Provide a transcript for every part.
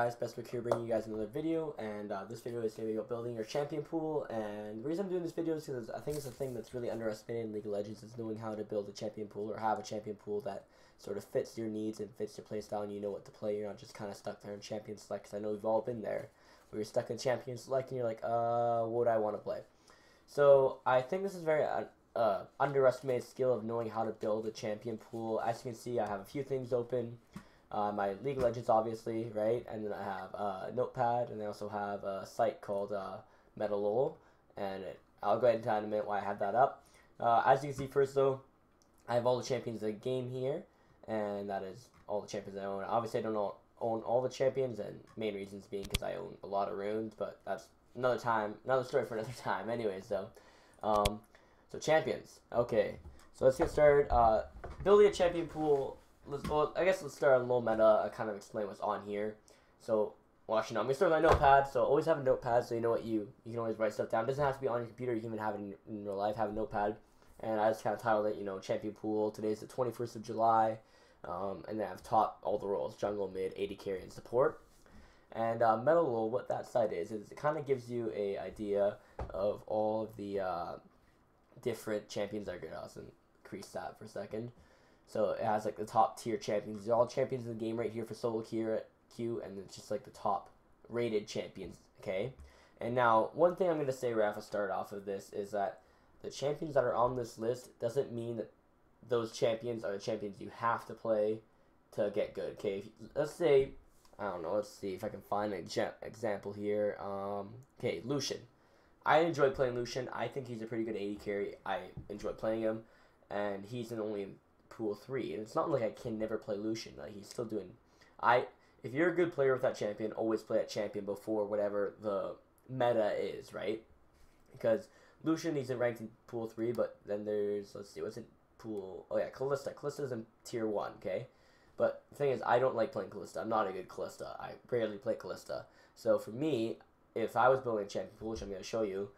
guys, Bestwick here bringing you guys another video, and this video is going to be about building your champion pool. And the reason I'm doing this video is because I think it's a thing that's really underestimated in League of Legends, is knowing how to build a champion pool or have a champion pool that sort of fits your needs and fits your playstyle, and you know what to play. You're not just kind of stuck there in champion select, because I know we've all been there where you're stuck in champion select and you're like, what do I want to play? So I think this is very underestimated skill of knowing how to build a champion pool. As you can see, I have a few things open. My League of Legends, obviously, right? And then I have a notepad, and I also have a site called LoL, and I'll go ahead and tell you in a minute why I have that up. As you can see, first though, I have all the champions of the game here, and that is all the champions I own. Obviously, I don't own all the champions, and main reasons being because I own a lot of runes, but that's another story for another time. Anyways, though, so champions. Okay, so let's get started. Building a champion pool. Well, I guess let's start on low meta. I kind of explain what's on here. So, well, actually, no, I'm going to start with my notepad. So, always have a notepad so you know what you can always write stuff down. It doesn't have to be on your computer. You can even have it in real life, have a notepad. And I just kind of titled it, you know, Champion Pool. Today's the 21st of July. And then I've taught all the roles, jungle, mid, AD carry, and support. And Meta LoL, what that site is it kind of gives you a idea of all of the different champions that are good. I'll just increase that for a second. So it has like the top tier champions. These are all champions in the game right here for solo queue, and it's just like the top rated champions. Okay, and now one thing I'm going to say right off the start off of this is that the champions that are on this list doesn't mean that those champions are the champions you have to play to get good. Okay, let's say, I don't know, let's see if I can find an example here. Okay, Lucian. I enjoy playing Lucian. I think he's a pretty good AD carry. I enjoy playing him, and he's in only Pool 3, and it's not like I can never play Lucian. Like, he's still doing. If you're a good player with that champion, always play that champion before whatever the meta is, right? Because Lucian, he's ranked in Pool 3, but then there's, let's see, what's in Pool? Oh yeah, Kalista. Kalista's in Tier 1, okay? But the thing is, I don't like playing Kalista. I'm not a good Kalista. I rarely play Kalista. So for me, if I was building a champion pool, which I'm going to show you,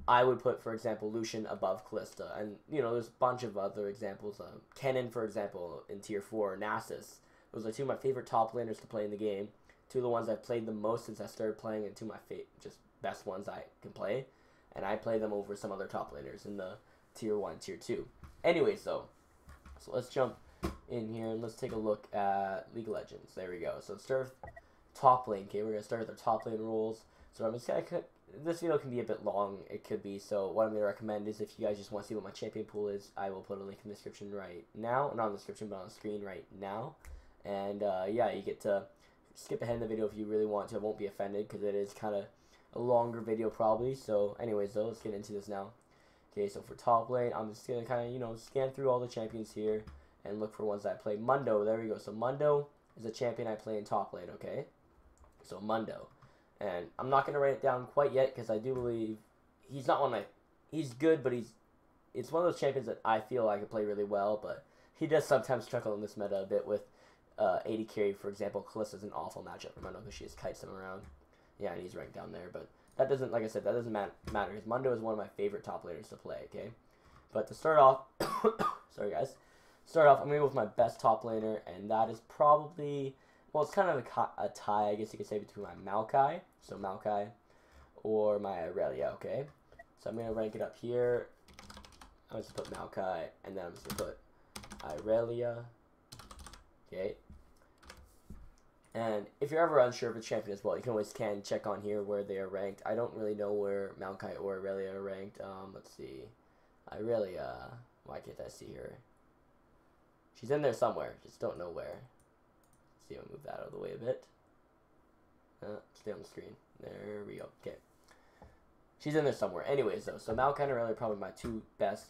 I would put, for example, Lucian above Kalista. And, you know, there's a bunch of other examples. Kennen, for example, in Tier 4, Nasus. Those are two of my favorite top laners to play in the game. Two of the ones I've played the most since I started playing, and two of my just best ones I can play. And I play them over some other top laners in the Tier 1, Tier 2. Anyways, though, so let's jump in here and let's take a look at League of Legends. There we go. So let's start with top lane. Okay, we're going to start with our top lane roles. So I'm just going to this video can be a bit long, it could be, so what I'm going to recommend is if you guys just want to see what my champion pool is, I will put a link in the description right now, not in the description, but on the screen right now, and yeah, you get to skip ahead in the video if you really want to. I won't be offended, because it is kind of a longer video probably. So anyways though, let's get into this now. Okay, so for top lane, I'm just going to kind of, you know, scan through all the champions here, and look for ones that I play. Mundo, there we go, so Mundo is a champion I play in top lane, okay, so Mundo. And I'm not going to write it down quite yet, because I do believe he's not one of my... He's good, but it's one of those champions that I feel I could play really well, but he does sometimes struggle in this meta a bit with AD carry. For example, Kalista's an awful matchup for Mundo because she just kites him around. Yeah, and he's ranked down there, but that doesn't, like I said, that doesn't matter, because Mundo is one of my favorite top laners to play, okay? But to start off... sorry, guys. Start off, I'm going to go with my best top laner, and that is probably... Well, it's kind of a tie, I guess you could say, between my Maokai, so Maokai, or my Irelia, okay? So I'm going to rank it up here. I'm just going to put Maokai, and then I'm just going to put Irelia, okay? And if you're ever unsure of a champion as well, you can always check on here where they are ranked. I don't really know where Maokai or Irelia are ranked. Let's see. Irelia, why can't I see her? She's in there somewhere, just don't know where. See, I'll move that out of the way a bit. Stay on the screen. There we go. Okay. She's in there somewhere. Anyways, though, so Maokai and Irelia are probably my two best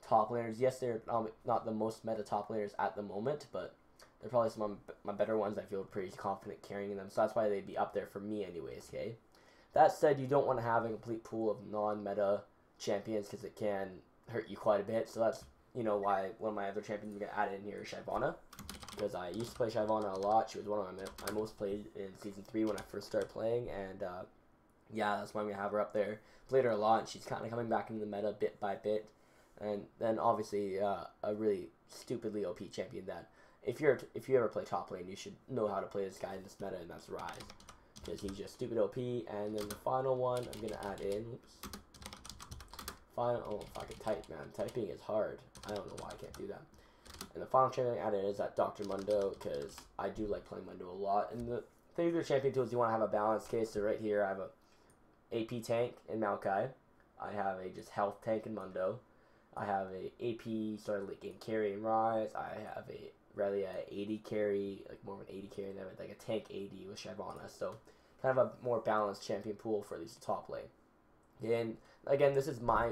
top laners. Yes, they're not the most meta top laners at the moment, but they're probably some of my better ones. I feel pretty confident carrying them, so that's why they'd be up there for me anyways, okay? That said, you don't want to have a complete pool of non-meta champions, because it can hurt you quite a bit, so that's, you know, why one of my other champions I'm going to add in here is Shyvana. Because I used to play Shyvana a lot. She was one of my most played in Season 3 when I first started playing. And, yeah, that's why I'm going to have her up there. Played her a lot, and she's kind of coming back into the meta bit by bit. And then, obviously, a really stupidly OP champion that if you ever play top lane, you should know how to play this guy in this meta, and that's Ryze. because he's just stupid OP. And then the final one, I'm gonna add in. Oops. Final. Oh, fucking type, man. Typing is hard. I don't know why I can't do that. And the final champion I added is that Dr. Mundo, because I do like playing Mundo a lot. And the thing with your champion tools, you want to have a balanced case. So right here, I have a AP tank in Maokai. I have a just health tank in Mundo. I have a AP sort of late game carry in Rise. I have a really a 80 carry, like more of an 80 carry, and then like a tank 80 with Shyvana. So kind of a more balanced champion pool for at least the top lane. And again, this is my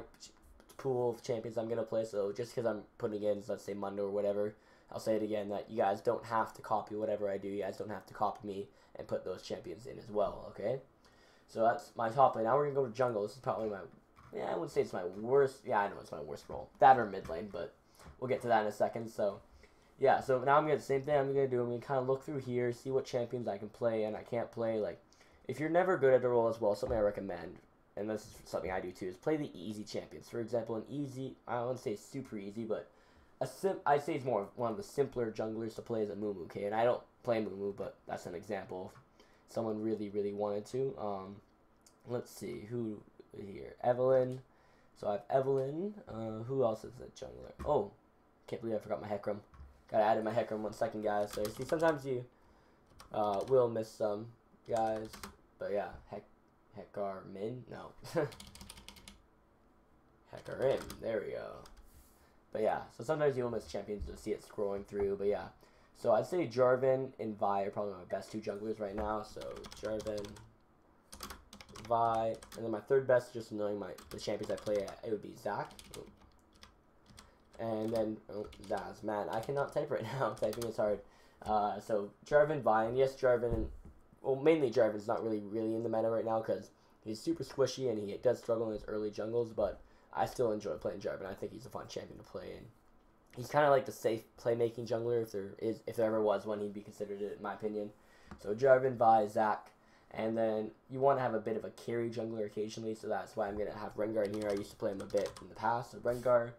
pool of champions I'm gonna play. So just because I'm putting in, let's say Mundo or whatever, I'll say it again that you guys don't have to copy whatever I do. You guys don't have to copy me and put those champions in as well. Okay. So that's my top lane. Now we're gonna go to jungle. This is probably my, I wouldn't say it's my worst. Yeah, I know it's my worst role. That or mid lane, but we'll get to that in a second. So yeah, so now I'm gonna the same thing I'm gonna do. I'm gonna kind of look through here, see what champions I can play and I can't play. Like, if you're never good at the role as well, something I recommend, and this is something I do too, is play the easy champions. For example, an easy, I wouldn't say super easy, but I'd say it's more of one of the simpler junglers to play as a Mumu. Okay, and I don't play Mumu, but that's an example. If someone really wanted to. Let's see who here. Evelyn. So I have Evelyn. Who else is a jungler? Oh, can't believe I forgot my Hecarim. Gotta add in my Hecarim 1 second, guys. So you see, sometimes you will miss some guys, but yeah, Hecarim. No, Hecarim. There we go. But yeah, so sometimes you will miss champions to see it scrolling through. But yeah, so I'd say Jarvan and Vi are probably my best 2 junglers right now. So Jarvan, Vi, and then my third best, just knowing the champions I play at, it would be Zac. And then, Zaz, man, I cannot type right now. Typing is hard. So Jarvan, Vi, and yes, Jarvan, well, mainly Jarvan's not really in the meta right now because he's super squishy and he does struggle in his early jungles, but I still enjoy playing Jarvan. I think he's a fun champion to play, and he's kind of like the safe playmaking jungler. If there ever was one, he'd be considered it, in my opinion. So Jarvan, Vi, Zac, and then you want to have a bit of a carry jungler occasionally, so that's why I'm going to have Rengar in here. I used to play him a bit in the past, so Rengar.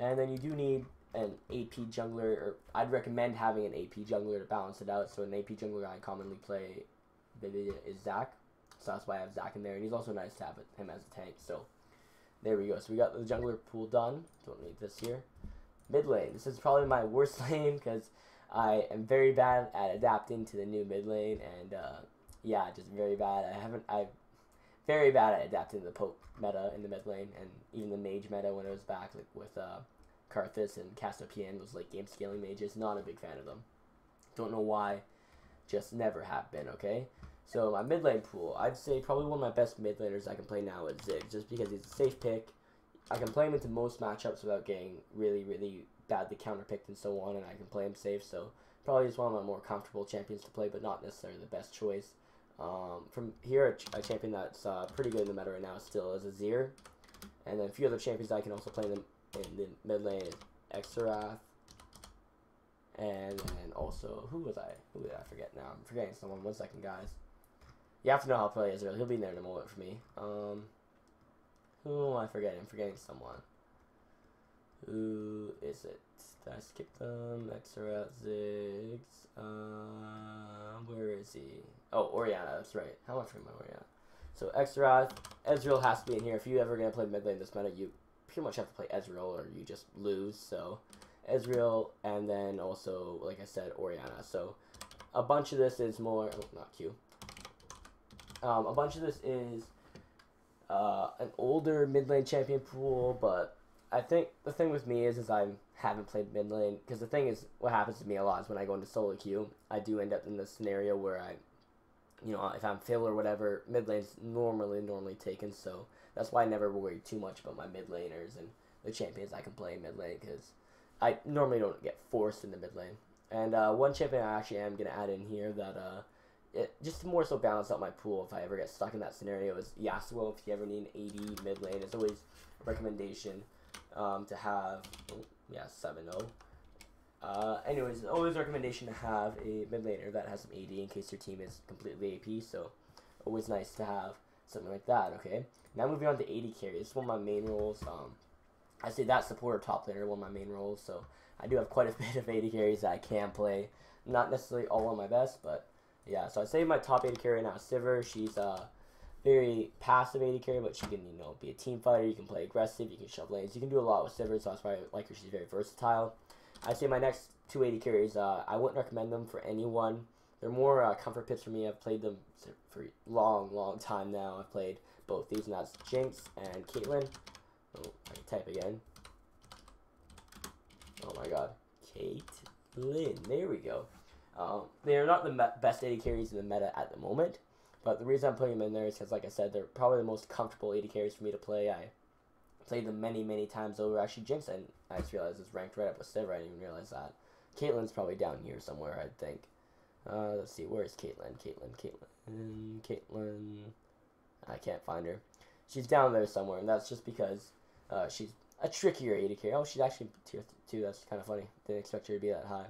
And then you do need an AP jungler, or I'd recommend having an AP jungler to balance it out. So an AP jungler I commonly play is Zac, so that's why I have Zac in there, and he's also nice to have him as a tank. So there we go. So we got the jungler pool done. Don't need this here. Mid lane. This is probably my worst lane because I am very bad at adapting to the new mid lane, and yeah, just very bad. I'm very bad at adapting to the poke meta in the mid lane, and even the mage meta when it was back, like with Karthus and Cassiopeia, those like game scaling mages. Not a big fan of them. Don't know why. Just never have been. Okay. So my mid lane pool, I'd say probably one of my best mid laners I can play now is Ziggs, just because he's a safe pick. I can play him into most matchups without getting really badly counterpicked and so on, and I can play him safe. So probably just one of my more comfortable champions to play, but not necessarily the best choice. From here, a champion that's pretty good in the meta right now still is Azir, and then a few other champions I can also play in the mid lane is Exarath, and then also who did I forget now? I'm forgetting someone. 1 second, guys. You have to know how to play Ezreal. He'll be there in a moment for me. Who am I forgetting? I'm forgetting someone. Who is it? Did I skip them? Exarath, Ziggs. Where is he? Oh, Orianna. That's right. How much am I Orianna? So Exarath, Ezreal has to be in here. If you ever gonna play mid lane this meta, you pretty much have to play Ezreal or you just lose. So Ezreal, and then also, like I said, Orianna. So a bunch of this is more. Oh, not Q. A bunch of this is an older mid lane champion pool, but I think the thing with me is I haven't played mid lane, because the thing is, what happens to me a lot is when I go into solo queue, I do end up in this scenario where if I'm Phil or whatever, mid lane's normally taken, so that's why I never worry too much about my mid laners and the champions I can play in mid lane, because I normally don't get forced in the mid lane. And one champion I actually am going to add in here that it just more so balance out my pool if I ever get stuck in that scenario is Yasuo. If you ever need an AD mid lane, it's always a recommendation to have, 7-0. Anyways, it's always a recommendation to have a mid laner that has some AD in case your team is completely AP, so always nice to have something like that, okay? Now moving on to AD carry. This is one of my main roles. I say that supporter top laner, one of my main roles, so I do have quite a bit of AD carries that I can play. Not necessarily all on my best, but yeah, so I'd say my top AD carry right now is Sivir. She's very passive AD carry, but she can, you know, be a team fighter. You can play aggressive. You can shove lanes. You can do a lot with Sivir, so that's why I like her. She's very versatile. I'd say my next two AD carries, I wouldn't recommend them for anyone. They're more comfort picks for me. I've played them for a long time now. I've played both these, and that's Jinx and Caitlyn. Oh, I can type again. Oh my god. Caitlyn. There we go. They're not the best AD carries in the meta at the moment, but the reason I'm putting them in there is because, like I said, they're probably the most comfortable AD carries for me to play. I played them many times over. Actually, Jinx, and I just realized it's ranked right up with Sivir. I didn't even realize that. Caitlyn's probably down here somewhere, I think. Let's see, where is Caitlyn? Caitlyn. I can't find her. She's down there somewhere, and that's just because she's a trickier AD carry. Oh, she's actually tier 2. That's kind of funny. Didn't expect her to be that high.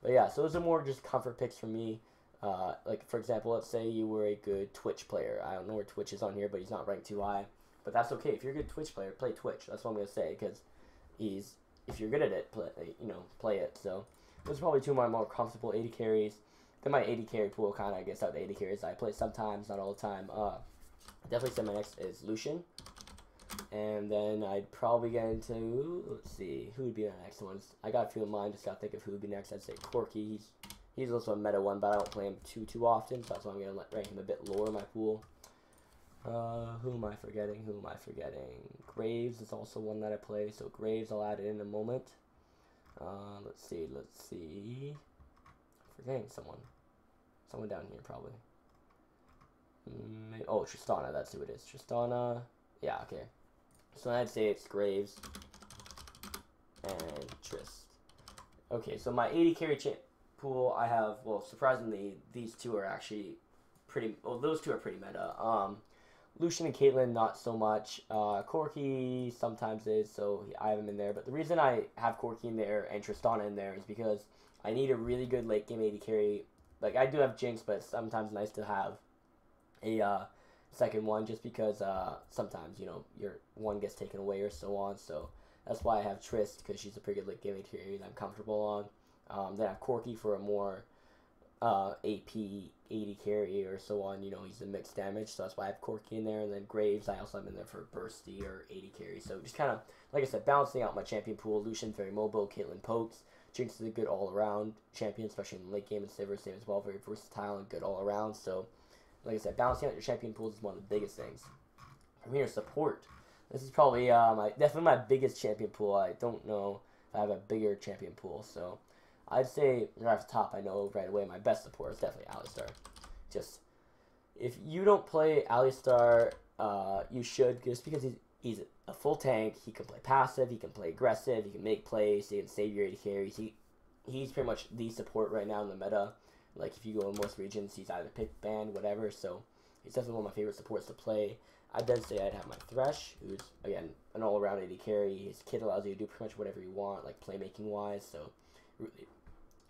But yeah, so those are more just comfort picks for me. Like, for example, let's say you were a good Twitch player. I don't know where Twitch is on here, but he's not ranked too high. But that's okay. If you're a good Twitch player, play Twitch. That's what I'm going to say, because if you're good at it, play it. So those are probably two of my more comfortable AD carries. Then my AD carry pool kind of gets out the AD carries I play sometimes, not all the time. Definitely say my next is Lucian. And then I'd probably get into, let's see, who would be the next ones? I got a few in mind, just gotta think of who would be next. I'd say Corki. He's also a meta one, but I don't play him too often, so that's why I'm gonna rank him a bit lower in my pool. Who am I forgetting? Graves is also one that I play, so Graves I'll add it in a moment. Let's see. Forgetting someone. Someone down here probably. Oh, Tristana, that's who it is. Tristana. Yeah, okay. So I'd say it's Graves and Trist. Okay, so my AD carry pool, I have, well, surprisingly, these two are actually pretty, well, those two are pretty meta. Lucian and Caitlyn, not so much. Corki sometimes is, so I have him in there. But the reason I have Corki in there and Tristana in there is because I need a really good late game AD carry. Like, I do have Jinx, but it's sometimes nice to have a second one, just because sometimes, you know, your one gets taken away or so on. So that's why I have Trist, because she's a pretty good late game AD carry that I'm comfortable on. Then I have Corki for a more AP 80 carry or so on. You know, he's a mixed damage, so that's why I have Corki in there. And then Graves, I also have in there for bursty or 80 carry. So just kind of, like I said, balancing out my champion pool. Lucian's very mobile, Caitlyn pokes. Jinx is a good all-around champion, especially in the late game, and Sivir same as well, very versatile and good all around. So like I said, balancing out your champion pools is one of the biggest things. From here, support. This is probably definitely my biggest champion pool. I don't know if I have a bigger champion pool, so I'd say right off the top, I know right away my best support is definitely Alistar. Just, if you don't play Alistar, you should, just because he's a full tank. He can play passive, he can play aggressive, he can make plays, he can save your AD carries. He's pretty much the support right now in the meta. Like, if you go in most regions, he's either pick, ban, whatever, so he's definitely one of my favorite supports to play. I'd then say I'd have my Thresh, who's, again, an all-around AD carry. His kit allows you to do pretty much whatever you want, like, playmaking-wise, so, really,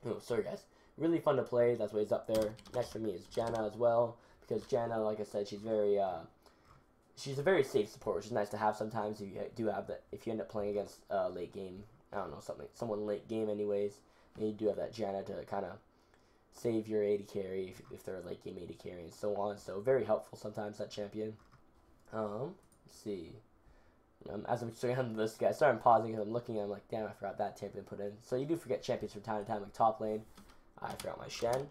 oh, sorry, guys, really fun to play. That's why he's up there. Next for me is Janna as well, because Janna, like I said, she's a very safe support, which is nice to have sometimes. If you do have that, if you end up playing against late game, I don't know, someone late game anyways, and you do have that Janna to kind of save your AD carry if they're a late game AD carry and so on. So very helpful sometimes, that champion. Let's see. As I'm showing on this guy, I started pausing because I'm looking and I'm like, damn, I forgot that champion put in. So you do forget champions from time to time, like top lane. I forgot my Shen. And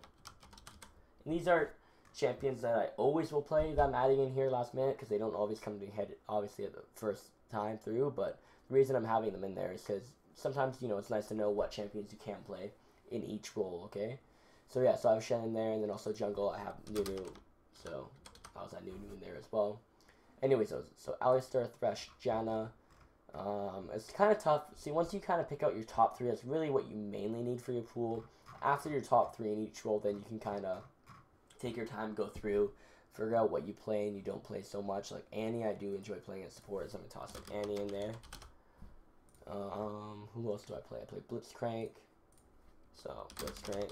these are champions that I always will play that I'm adding in here last minute, because they don't always come to head, obviously, at the first time through. But the reason I'm having them in there is because sometimes, you know, it's nice to know what champions you can play in each role, okay? So yeah, so I have Shen in there, and then also jungle, I have Nunu, so I also have Nunu in there as well. Anyways, so Alistar, Thresh, Janna, it's kind of tough. See, once you kind of pick out your top three, that's really what you mainly need for your pool. After your top three in each role, then you can kind of take your time, go through, figure out what you play and you don't play so much. Like Annie, I do enjoy playing as support, so I'm going to toss like Annie in there. Who else do I play? I play Blitzcrank, so Blitzcrank.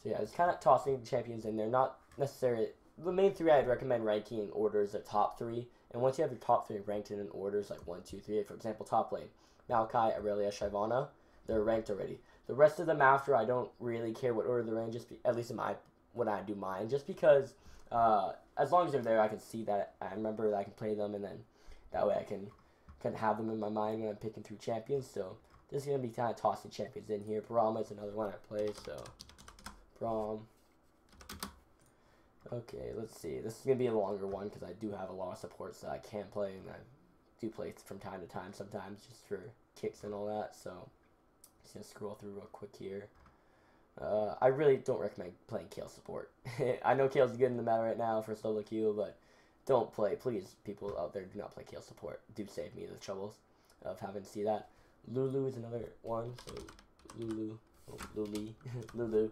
So yeah, it's kind of tossing champions in there. Not necessarily the main three I'd recommend ranking in order is the top three. And once you have your top three ranked in orders like 1, 2, 3, for example, top lane, Maokai, Aurelia, Shyvana, they're ranked already. The rest of them after, I don't really care what order they're in, at least in when I do mine, just because as long as they're there, I can see that I remember that I can play them, and then that way I can have them in my mind when I'm picking through champions. So this is going to be kind of tossing champions in here. Brahma is another one I play, so Braum. Okay, let's see. This is going to be a longer one because I do have a lot of supports that I can play, and I do play from time to time sometimes just for kicks and all that. So just going to scroll through real quick here. I really don't recommend playing Kale support. I know Kale's good in the meta right now for solo queue, but don't play. Please, people out there, do not play Kale support. Do save me the troubles of having to see that. Lulu is another one. So Lulu. Oh, Lulu.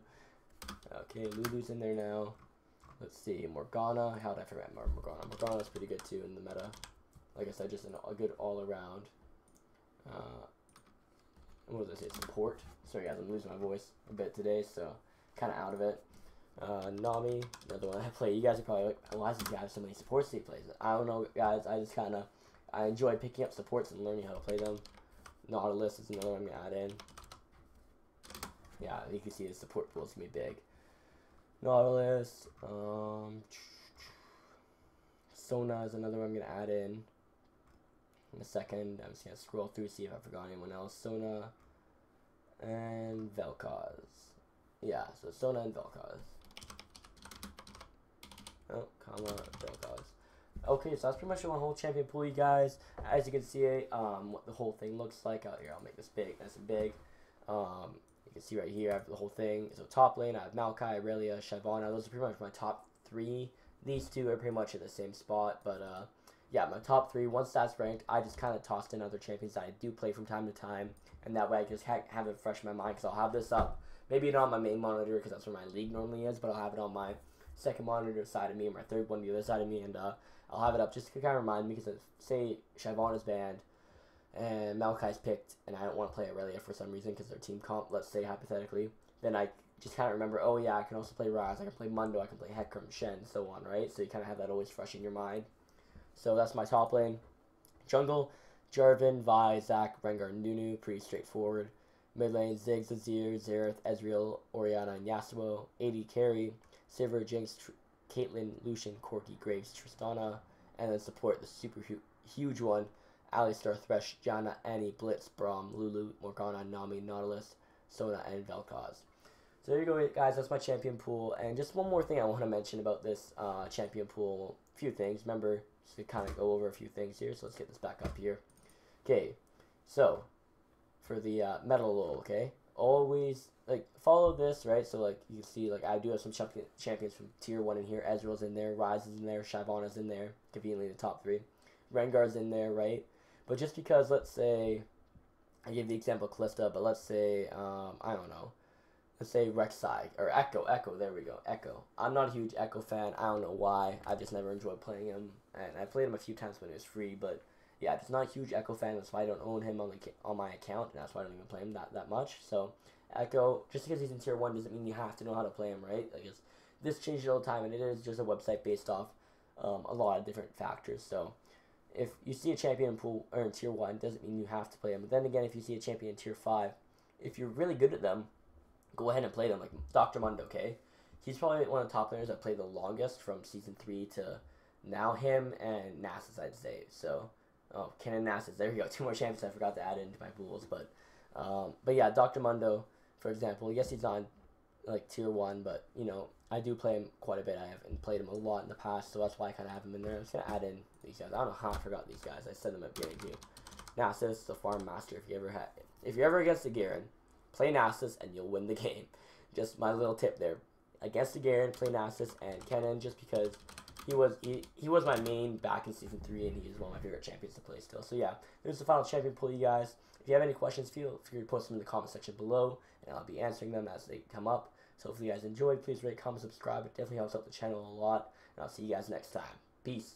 Okay, Lulu's in there now. Let's see. Morgana. How did I forget Morgana? Morgana's pretty good too in the meta. Like I said, just a good all-around. What was I say? Support. Sorry guys, I'm losing my voice a bit today, so kind of out of it. Nami, another one I play. You guys are probably like, why does this guy have so many supports he plays? I don't know, guys. I enjoy picking up supports and learning how to play them. Nautilus is another one I'm gonna add in. Yeah, you can see the support pool is gonna be big. Nautilus, Sona is another one I'm gonna add in a second. I'm just gonna scroll through see if I forgot anyone else. Sona and Vel'Koz. Yeah, so Sona and Vel'Koz. Oh, Vel'Koz. Okay, so that's pretty much my whole champion pool, you guys. As you can see, what the whole thing looks like out here. I'll make this big, nice and big. You can see right here, I have the whole thing. So top lane, I have Maokai, Aurelia, Shyvana. Those are pretty much my top 3. These 2 are pretty much in the same spot, but yeah, my top 3. Once that's ranked, I just kind of tossed in other champions that I do play from time to time, and that way I just have it fresh in my mind, because I'll have this up, maybe not on my main monitor, because that's where my league normally is, but I'll have it on my second monitor side of me, or my third one the other side of me, and I'll have it up just to kind of remind me, because say Shyvana's banned, and Maokai's picked, and I don't want to play Aurelia for some reason, because they're team comp, let's say hypothetically, then I just kind of remember, oh yeah, I can also play Raz, I can play Mundo, I can play Hecarim, Shen, and so on, right? So you kind of have that always fresh in your mind. So that's my top lane. Jungle, Jarvan, Vi, Zac, Rengar, Nunu, pretty straightforward. Mid lane, Ziggs, Azir, Xerath, Ezreal, Orianna, and Yasuo. AD carry, Sivir, Jinx, Caitlyn, Lucian, Corki, Graves, Tristana. And then support, the super huge one, Alistar, Thresh, Janna, Annie, Blitz, Braum, Lulu, Morgana, Nami, Nautilus, Sona, and Vel'Koz. So there you go, guys. That's my champion pool. And just one more thing I want to mention about this champion pool. A few things. Remember, just to kind of go over a few things here. So let's get this back up here. Okay, so for the metal LoL, okay, always like follow this, right? So like you can see, like I do have some champions from tier 1 in here. Ezreal's in there, Ryze is in there, Shyvana's in there, conveniently the top 3. Rengar's in there, right? But just because, let's say, I gave the example of Kalista, but let's say, I don't know, let's say Rek'Sai, or Echo, there we go, Echo. I'm not a huge Echo fan, I don't know why, I just never enjoyed playing him, and I played him a few times when he was free, but yeah, just not a huge Echo fan, that's why I don't own him on my account, and that's why I don't even play him that much. So, Echo, just because he's in tier 1 doesn't mean you have to know how to play him, right? Like, this changes all the time, and it is just a website based off a lot of different factors, so if you see a champion in pool or in tier 1, doesn't mean you have to play them. But then again, if you see a champion in tier 5, if you're really good at them, go ahead and play them. Like Dr. Mundo, okay? He's probably one of the top players that played the longest from season 3 to now. Him and Nasus, I'd say. So, oh, Ken and Nasus. There we go. 2 more champions I forgot to add into my pools. But yeah, Dr. Mundo, for example, yes, he's on like tier 1, but you know, I do play him quite a bit. I haven't played him a lot in the past, so that's why I kind of have him in there. I'm just going to add in these guys. I don't know how I forgot these guys. I said them at the beginning too. Nasus, the farm master. If you're ever against the Garen, play Nasus and you'll win the game. Just my little tip there. Against the Garen, play Nasus and Kennen, just because he was my main back in season 3, and he's one of my favorite champions to play still. So yeah, there's the final champion pool, you guys. If you have any questions, feel free to post them in the comment section below, and I'll be answering them as they come up. So hopefully you guys enjoyed. Please rate, comment, subscribe. It definitely helps out the channel a lot. And I'll see you guys next time. Peace.